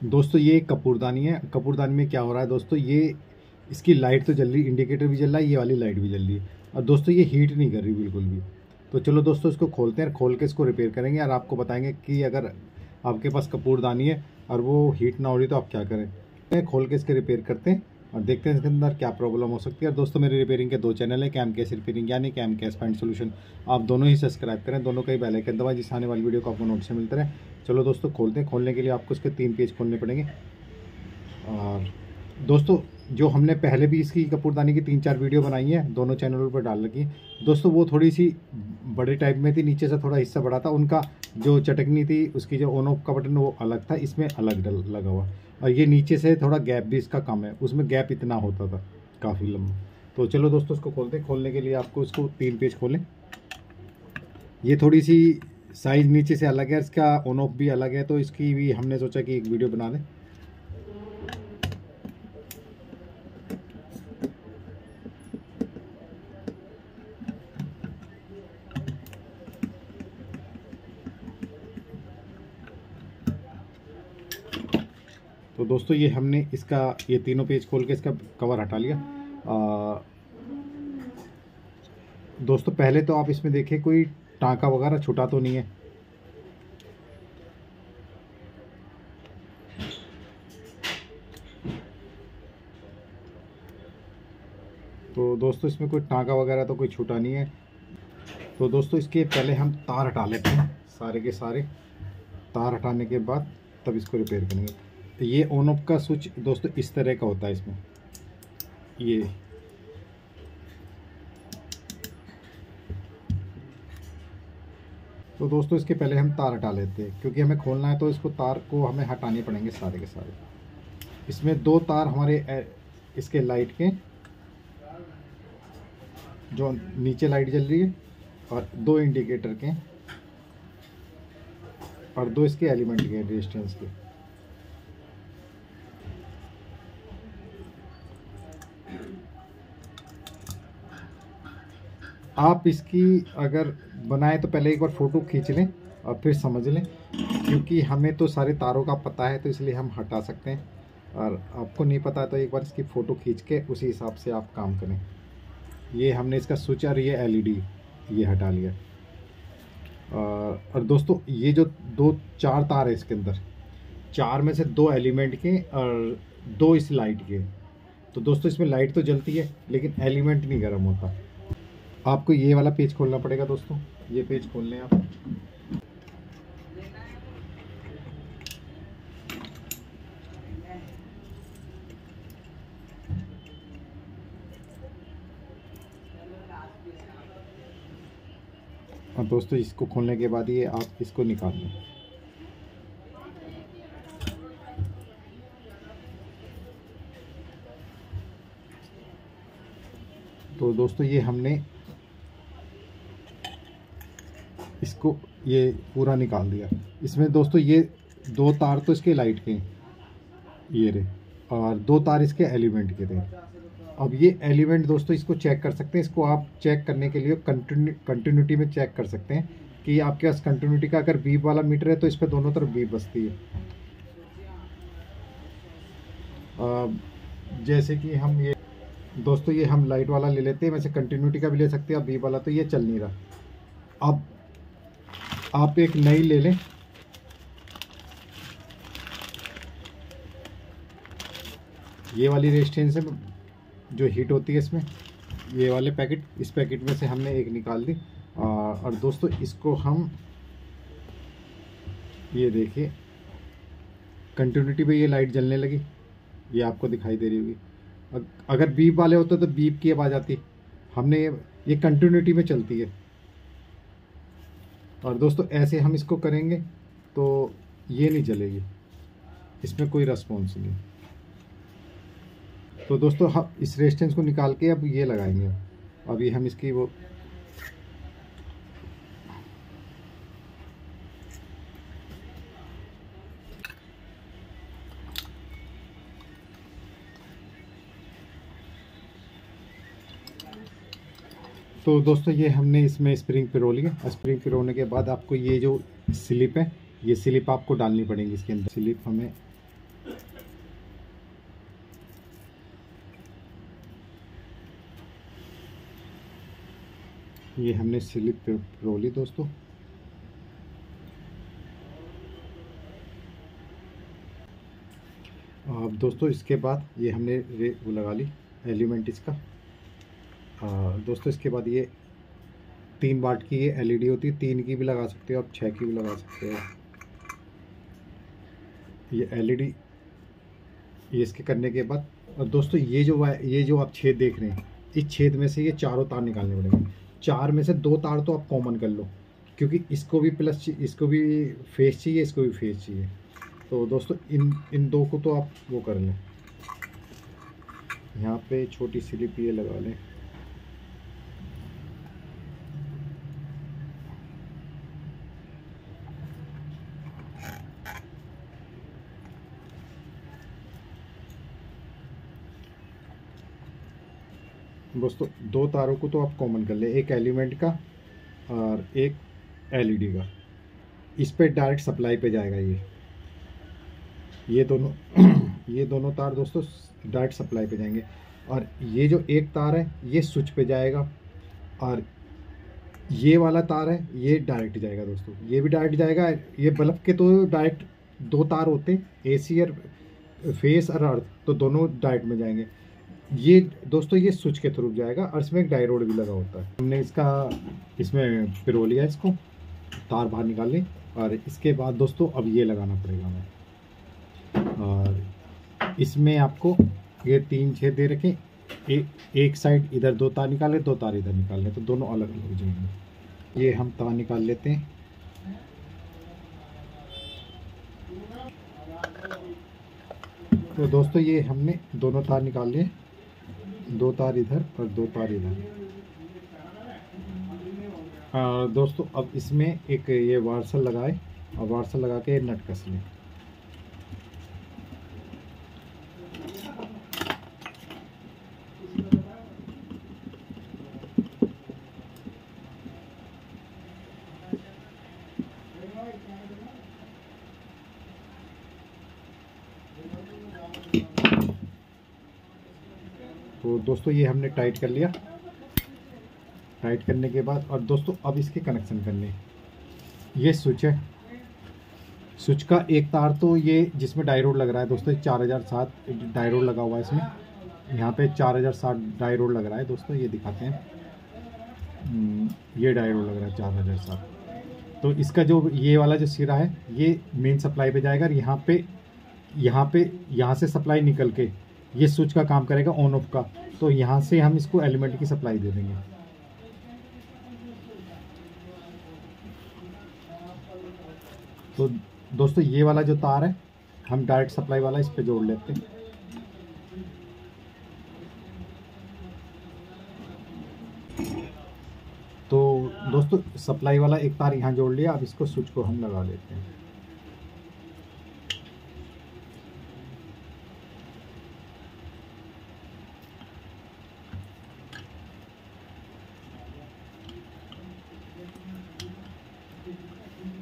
दोस्तों ये कपूरदानी है। कपूरदानी में क्या हो रहा है दोस्तों, ये इसकी लाइट तो जल रही, इंडिकेटर भी जल रहा है, ये वाली लाइट भी जल रही है और दोस्तों ये हीट नहीं कर रही बिल्कुल भी। तो चलो दोस्तों इसको खोलते हैं, खोल के इसको रिपेयर करेंगे और आपको बताएंगे कि अगर आपके पास कपूरदानी है और वो हीट ना हो रही तो आप क्या करें। खोल के इसके रिपेयर करते हैं और देखते हैं इसके अंदर क्या प्रॉब्लम हो सकती है। और दोस्तों मेरे रिपेयरिंग के 2 चैनल है, कैम कैश रिपेयरिंग यानी कैम कैश फाइंड सोल्यूशन। आप दोनों ही सब्सक्राइब करें, दोनों का ही बेल आइकन दबाएं जिससे आने वाली वीडियो को आपको नोटिस मिलता रहे। चलो दोस्तों खोलते हैं। खोलने के लिए आपको इसके 3 पेज खोलने पड़ेंगे। और दोस्तों जो हमने पहले भी इसकी कपूरदानी की 3-4 वीडियो बनाई है, दोनों चैनलों पर डाल रखी है दोस्तों, वो थोड़ी सी बड़े टाइप में थी, नीचे से थोड़ा हिस्सा बड़ा था, उनका जो चटकनी थी उसकी जो ऑन ऑफ का बटन वो अलग था, इसमें अलग लगा हुआ। और ये नीचे से थोड़ा गैप भी इसका कम है, उसमें गैप इतना होता था काफ़ी लंबा। तो चलो दोस्तों इसको खोलते हैं। खोलने के लिए आपको इसको 3 पेज खोलें। ये थोड़ी सी साइज़ नीचे से अलग है, इसका ऑन ऑफ भी अलग है, तो इसकी भी हमने सोचा कि एक वीडियो बना दें। तो दोस्तों ये हमने इसका ये तीनों पेज खोल के इसका कवर हटा लिया। दोस्तों पहले तो आप इसमें देखें कोई टाँका वगैरह छूटा तो नहीं है। तो दोस्तों इसमें कोई टाँका वगैरह तो कोई छूटा नहीं है। तो दोस्तों इसके पहले हम तार हटा लेते हैं, सारे के सारे तार हटाने के बाद तब इसको रिपेयर करेंगे। तो ये ऑन ऑफ का स्विच दोस्तों इस तरह का होता है इसमें, ये तो दोस्तों इसके पहले हम तार हटा लेते हैं, क्योंकि हमें खोलना है तो इसको तार को हमें हटाने पड़ेंगे सारे के सारे। इसमें 2 तार हमारे इसके लाइट के, जो नीचे लाइट जल रही है, और 2 इंडिकेटर के और 2 इसके एलिमेंट के रेजिस्टेंस के। आप इसकी अगर बनाएं तो पहले एक बार फ़ोटो खींच लें और फिर समझ लें, क्योंकि हमें तो सारे तारों का पता है तो इसलिए हम हटा सकते हैं, और आपको नहीं पता तो एक बार इसकी फ़ोटो खींच के उसी हिसाब से आप काम करें। ये हमने इसका स्विच और ये एलईडी ये हटा लिया। और दोस्तों ये जो 4 तार है इसके अंदर, 4 में से 2 एलिमेंट के और 2 इस लाइट के। तो दोस्तों इसमें लाइट तो जलती है लेकिन एलिमेंट नहीं गर्म होता। आपको ये वाला पेज खोलना पड़ेगा दोस्तों, ये पेज खोल लें आप। और दोस्तों इसको खोलने के बाद ये आप इसको निकाल लें। तो दोस्तों ये हमने इसको ये पूरा निकाल दिया। इसमें दोस्तों ये 2 तार तो इसके लाइट के ये रहे, और 2 तार इसके एलिमेंट के थे। अब ये एलिमेंट दोस्तों इसको चेक कर सकते हैं। इसको आप चेक करने के लिए कंटिन्यूटी में चेक कर सकते हैं कि आपके पास कंटिन्यूटी का अगर बीप वाला मीटर है तो इस पर दोनों तरफ बीप बजती है। जैसे कि हम ये दोस्तों ये हम लाइट वाला ले लेते हैं, वैसे कंटिन्यूटी का भी ले सकते हैं। अब बीप वाला तो ये चल नहीं रहा। अब आप एक नई ले लें, ये वाली रेजिस्टेंस है जो हीट होती है इसमें, ये वाले पैकेट, इस पैकेट में से हमने एक निकाल दी। और दोस्तों इसको हम ये देखिए कंटिन्यूटी पे ये लाइट जलने लगी, ये आपको दिखाई दे रही होगी। अगर बीप वाले होते तो बीप की आवाज़ आती, हमने ये कंटिन्यूटी में चलती है। और दोस्तों ऐसे हम इसको करेंगे तो ये नहीं जलेगी, इसमें कोई रेस्पॉन्स नहीं। तो दोस्तों हम इस रेजिस्टेंस को निकाल के अब ये लगाएंगे। अभी हम इसकी वो तो दोस्तों ये हमने इसमें स्प्रिंग पिरो लिया। स्प्रिंग पिरोने के बाद आपको ये जो स्लिप है, ये स्लिप आपको डालनी पड़ेगी इसके अंदर। स्लिप हमें ये हमने स्लिप रोली दोस्तों। अब दोस्तों इसके बाद ये हमने वो लगा ली एलिमेंट इसका। दोस्तों इसके बाद ये 3 वाट की ये एलईडी होती है, 3 की भी लगा सकते हो आप, 6 की भी लगा सकते हो। ये एलईडी ये इसके करने के बाद, और दोस्तों ये जो आप छेद देख रहे हैं, इस छेद में से ये चारों तार निकालने पड़ेंगे। 4 में से 2 तार तो आप कॉमन कर लो, क्योंकि इसको भी प्लस, इसको भी फेस चाहिए, इसको भी फेस चाहिए। तो दोस्तों इन 2 को तो आप वो कर लें। यहाँ पे छोटी स्लिप ये लगा लें। दोस्तों 2 तारों को तो आप कॉमन कर ले, एक एलिमेंट का और एक एलईडी का। इस पे डायरेक्ट सप्लाई पे जाएगा ये दोनों ये दोनों तार दोस्तों डायरेक्ट सप्लाई पे जाएंगे। और ये जो एक तार है ये स्विच पे जाएगा, और ये वाला तार है ये डायरेक्ट जाएगा दोस्तों, ये भी डायरेक्ट जाएगा। ये बल्ब के तो डायरेक्ट 2 तार होते हैं, एसी और फेस और अर्थ, तो दोनों डायरेक्ट में जाएंगे। ये दोस्तों ये स्विच के थ्रू जाएगा, और इसमें एक डायोड भी लगा होता है। हमने इसमें पिरो लिया, इसको तार बाहर निकाल ली। और इसके बाद दोस्तों अब ये लगाना पड़ेगा हमें। और इसमें आपको ये 3 छेद दे रखें, एक साइड इधर 2 तार निकाले, 2 तार इधर निकालने, तो दोनों अलग अलग हो जाएंगे। ये हम तार निकाल लेते हैं। तो दोस्तों ये हमने दोनों तार निकाल लिए, 2 तार इधर और 2 तार इधर। दोस्तों अब इसमें एक ये वार्सल लगाए, और वार्सल लगा के नट कस लें। तो दोस्तों ये हमने टाइट कर लिया। टाइट करने के बाद, और दोस्तों अब इसके कनेक्शन करने, ये स्विच है, स्विच का एक तार तो ये जिसमें डायोड लग रहा है दोस्तों, 4007 डायोड लगा हुआ है इसमें। यहाँ पे 4007 डायोड लग रहा है दोस्तों, ये दिखाते हैं। ये डायोड लग रहा है 4007। तो इसका जो ये वाला जो सिरा है ये मेन सप्लाई पे जाएगा, और यहाँ से सप्लाई निकल के ये स्विच का काम करेगा ऑन ऑफ का। तो यहाँ से हम इसको एलिमेंट की सप्लाई दे देंगे। तो दोस्तों ये वाला जो तार है हम डायरेक्ट सप्लाई वाला इस पे जोड़ लेते हैं। तो दोस्तों सप्लाई वाला एक तार यहाँ जोड़ लिया, अब इसको स्विच को हम लगा लेते हैं।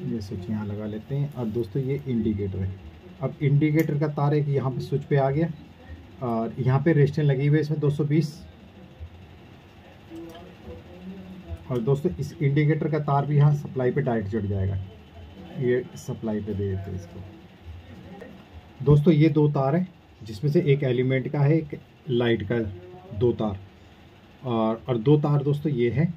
ये स्विच यहाँ लगा लेते हैं। और दोस्तों ये इंडिकेटर है। अब इंडिकेटर का तार एक यहाँ पे स्विच पे आ गया, और यहाँ पे रेजिस्टेंस लगी हुई है इसमें 220। और दोस्तों इस इंडिकेटर का तार भी यहाँ सप्लाई पे डायरेक्ट जुड़ जाएगा। ये सप्लाई पे दे देते हैं इसको। दोस्तों ये 2 तार है, जिसमें से एक एलिमेंट का है, एक लाइट का, 2 तार। और 2 तार दोस्तों ये है,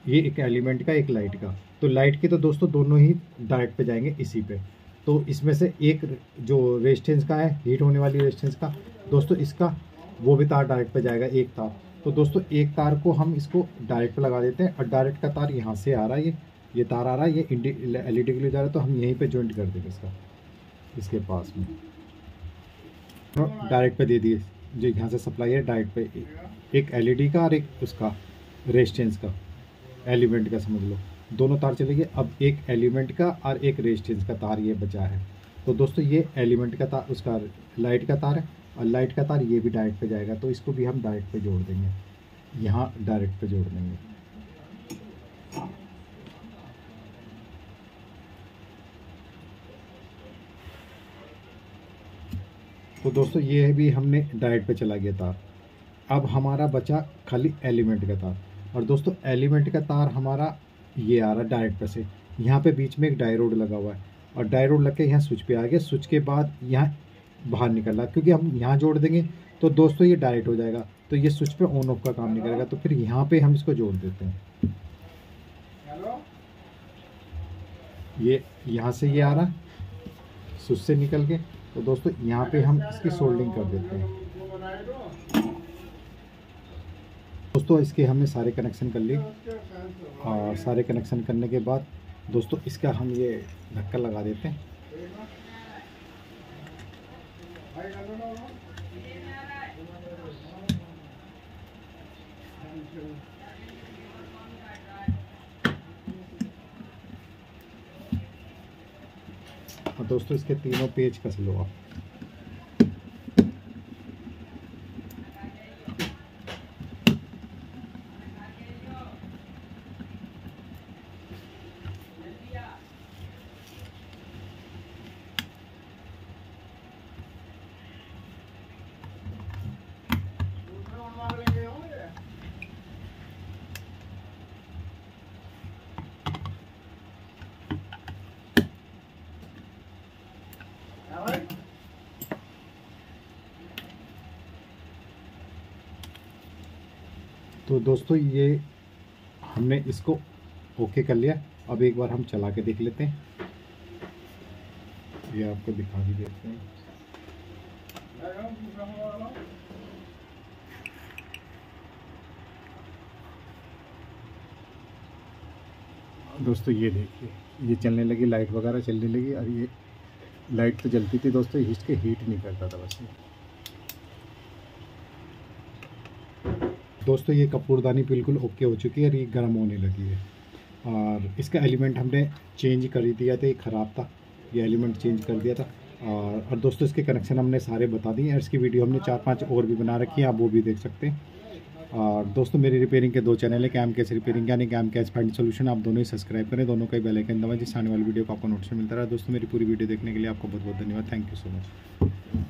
ये एक एलिमेंट का एक लाइट का। तो लाइट के तो दोस्तों दोनों ही डायरेक्ट पे जाएंगे इसी पे। तो इसमें से एक जो रेजिस्टेंस का है, हीट होने वाली रेजिस्टेंस का, दोस्तों इसका वो भी तार डायरेक्ट पे जाएगा, एक तार। तो दोस्तों एक तार को हम इसको डायरेक्ट पे लगा देते हैं, और डायरेक्ट का तार यहाँ से आ रहा है, ये तार आ रहा है, ये एलईडी के लिए जा रहा है, तो हम यहीं पे जॉइंट कर देंगे इसके पास में। तो डायरेक्ट पे दे दिए, जो यहाँ से सप्लाई है डायरेक्ट पे, एक एलईडी का और एक उसका रेजिस्टेंस का, एलिमेंट का समझ लो, दोनों तार चले गए। अब एक एलिमेंट का और एक रेजिस्टेंस का तार ये बचा है। तो दोस्तों ये एलिमेंट का तार, उसका लाइट का तार है, और लाइट का तार ये भी डायरेक्ट पे जाएगा। तो इसको भी हम डायरेक्ट पे जोड़ देंगे, यहाँ डायरेक्ट पे जोड़ देंगे। तो दोस्तों ये भी हमने डायरेक्ट पे चला गया तार। अब हमारा बचा खाली एलिमेंट का तार। और दोस्तों एलिमेंट का तार हमारा ये आ रहा है डायरेक्ट पे से, यहाँ पे बीच में एक डायोड लगा हुआ है और डायोड लग के यहाँ स्विच पे आ गया, स्विच के बाद यहाँ बाहर निकल रहा, क्योंकि हम यहाँ जोड़ देंगे तो दोस्तों ये डायरेक्ट हो जाएगा, तो ये स्विच पे ऑन ऑफ का काम नहीं करेगा। तो फिर यहाँ पे हम इसको जोड़ देते हैं, ये यहाँ से ये आ रहा स्विच से निकल के, तो दोस्तों यहाँ पे हम इसकी सोल्डिंग कर देते हैं। दोस्तों इसके हमने सारे कनेक्शन कर लिए और सारे कनेक्शन करने के बाद दोस्तों इसका हम ये ढक्कन लगा देते हैं। और दोस्तों इसके तीनों पेज कस लो आप। तो दोस्तों ये हमने इसको ओके कर लिया। अब एक बार हम चला के देख लेते हैं, ये आपको दिखा भी देते हैं। दोस्तों ये देखिए, ये चलने लगी, लाइट वगैरह चलने लगी। और ये लाइट तो जलती थी दोस्तों, इसके हीट नहीं करता था बस। दोस्तों ये कपूरदानी बिल्कुल ओके हो चुकी है और ये गर्म होने लगी है। और इसका एलिमेंट हमने चेंज कर दिया था, ये ख़राब था, ये एलिमेंट चेंज कर दिया था। और दोस्तों इसके कनेक्शन हमने सारे बता दिए और इसकी वीडियो हमने 4-5 और भी बना रखी है, आप वो भी देख सकते हैं। और दोस्तों मेरी रिपेयरिंग के 2 चैनल है, कैम कैश रिपेयरिंग यानी कैम कैश फाइंड सोल्यूशन, आप दोनों ही सब्सक्राइब करें, दोनों का ही बेल आइकन दबाएं, जिससे आने वाली वीडियो को आपको नोटिफिकेशन मिलता रहा। दोस्तों मेरी पूरी वीडियो देखने के लिए आपको बहुत बहुत धन्यवाद। Thank you so much.